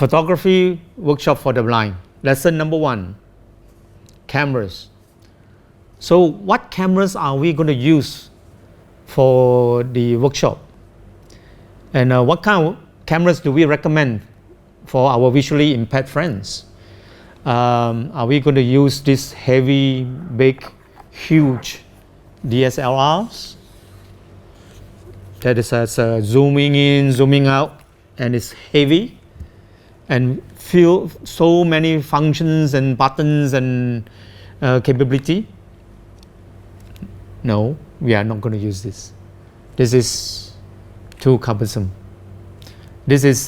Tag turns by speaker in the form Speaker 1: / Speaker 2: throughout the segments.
Speaker 1: Photography workshop for the blind. Lesson number 1, cameras. So what cameras are we going to use for the workshop? And what kind of cameras do we recommend for our visually impaired friends? Are we going to use this heavy, big, huge DSLRs that is zooming in, zooming out, and it's heavy and feel so many functions and buttons and capability? No, we are not going to use this. This is too cumbersome. This is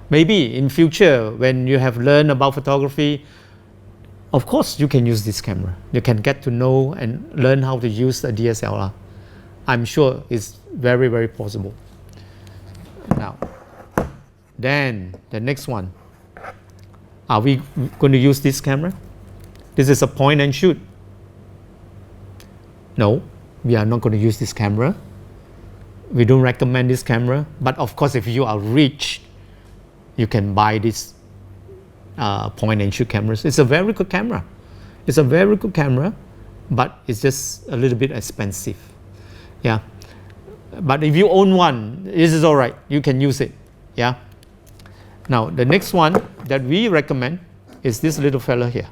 Speaker 1: maybe in future when you have learned about photography, of course you can use this camera. You can get to know and learn how to use a DSLR. I'm sure it's very, very possible. Now, then the next one. Are we going to use this camera? This is a point and shoot. No, we are not going to use this camera. We don't recommend this camera. But of course, if you are rich, you can buy this point and shoot cameras. It's a very good camera. It's a very good camera, but it's just a little bit expensive. Yeah. But if you own one, this is all right. You can use it. Yeah. Now, the next one that we recommend is this little fella here.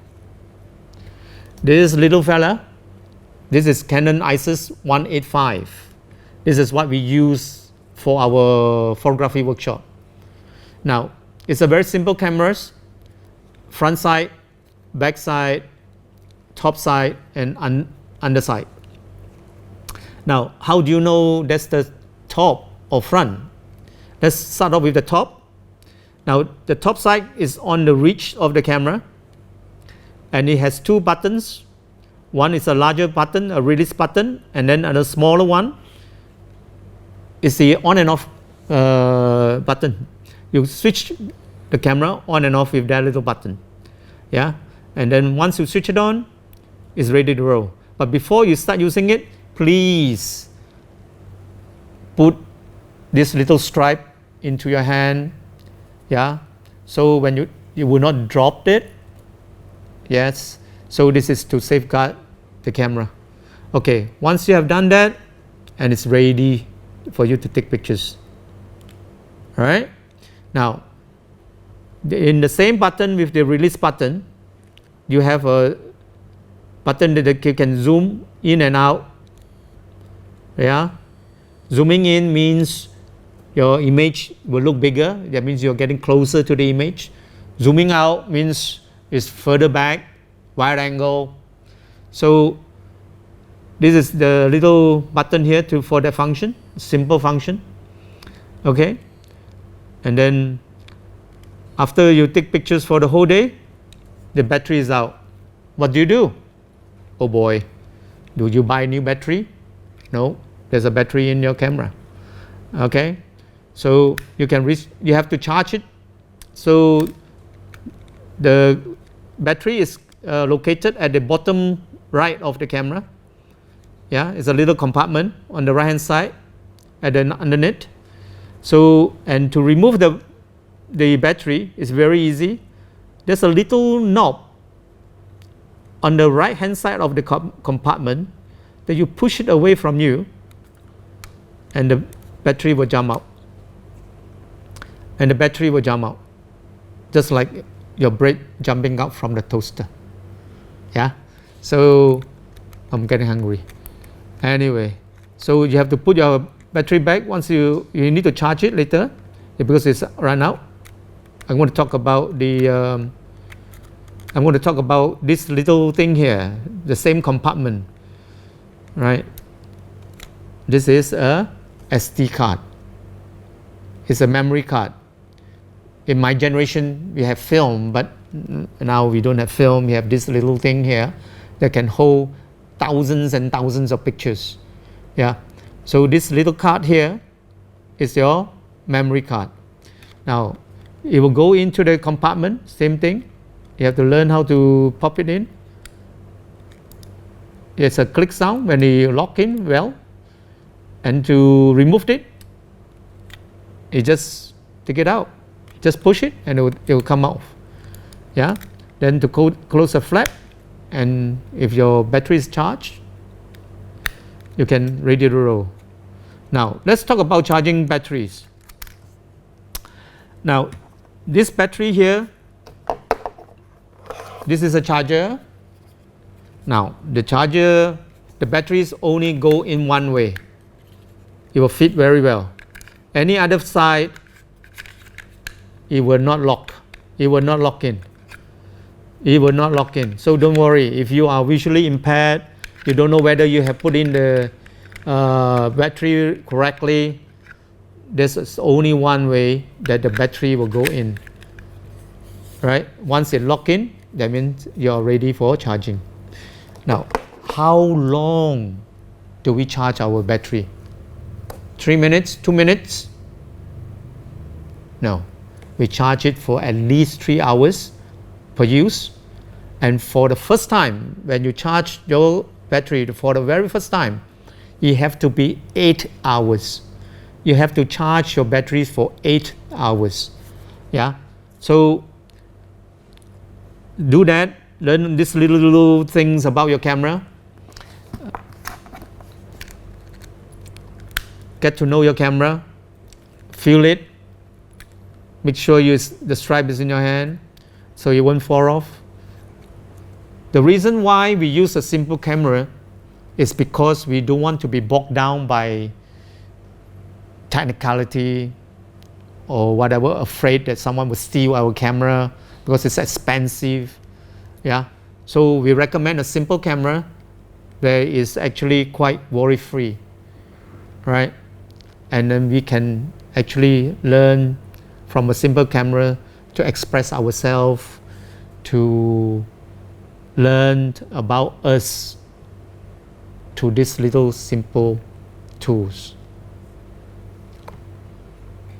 Speaker 1: This little fella, this is Canon ISIS 185. This is what we use for our photography workshop. Now, it's a very simple cameras, front side, back side, top side, and underside. Now, how do you know that's the top or front? Let's start off with the top. Now, the top side is on the reach of the camera, and it has 2 buttons. One is a larger button, a release button, and then a smaller one is the on and off button. You switch the camera on and off with that little button. Yeah, and then once you switch it on, it's ready to roll. But before you start using it, please put this little stripe into your hand. Yeah, so when you will not drop it. Yes, so this is to safeguard the camera. Okay, once you have done that, and it's ready for you to take pictures. All right, now in the same button with the release button, you have a button that you can zoom in and out. Yeah, zooming in means your image will look bigger. That means you're getting closer to the image. Zooming out means it's further back, wide angle. So this is the little button here for that function, simple function. Okay, and then after you take pictures for the whole day, the battery is out. What do? Oh boy, do you buy a new battery? No, there's a battery in your camera. Okay, so you have to charge it. So the battery is located at the bottom right of the camera. Yeah, it's a little compartment on the right hand side and then underneath. So, and to remove the battery is very easy. There's a little knob on the right hand side of the compartment that you push it away from you, and the battery will jump out. And the battery will jump out, just like your bread jumping out from the toaster. Yeah, so I'm getting hungry. Anyway, so you have to put your battery back once you need to charge it later because it's run out. I'm going to talk about this little thing here, the same compartment, right? This is a SD card. It's a memory card. In my generation, we have film, but now we don't have film. We have this little thing here that can hold thousands and thousands of pictures. Yeah. So this little card here is your memory card. Now, it will go into the compartment, same thing. You have to learn how to pop it in. It's a click sound when you lock in well. And to remove it, you just take it out. just push it and it will come off. Yeah, then to close the flap, and if your battery is charged, you can ready to roll. Now let's talk about charging batteries. Now this battery here, this is a charger. Now the charger, the batteries only go in one way. It will fit very well. Any other side, it will not lock. It will not lock in. It will not lock in. So don't worry if you are visually impaired, you don't know whether you have put in the battery correctly. There's only one way that the battery will go in. Right? Once it lock in, that means you're ready for charging. Now, how long do we charge our battery? 3 minutes? 2 minutes? No. We charge it for at least 3 hours per use. And for the first time, when you charge your battery for the very first time, it have to be 8 hours. You have to charge your batteries for 8 hours. Yeah. So do that. Learn these little things about your camera. Get to know your camera. Feel it. Make sure the stripe is in your hand so it won't fall off. The reason why we use a simple camera is because we don't want to be bogged down by technicality or whatever, afraid that someone will steal our camera because it's expensive. Yeah, so we recommend a simple camera that is actually quite worry-free, right? And then we can actually learn from a simple camera to express ourselves, to learn about us to these little simple tools.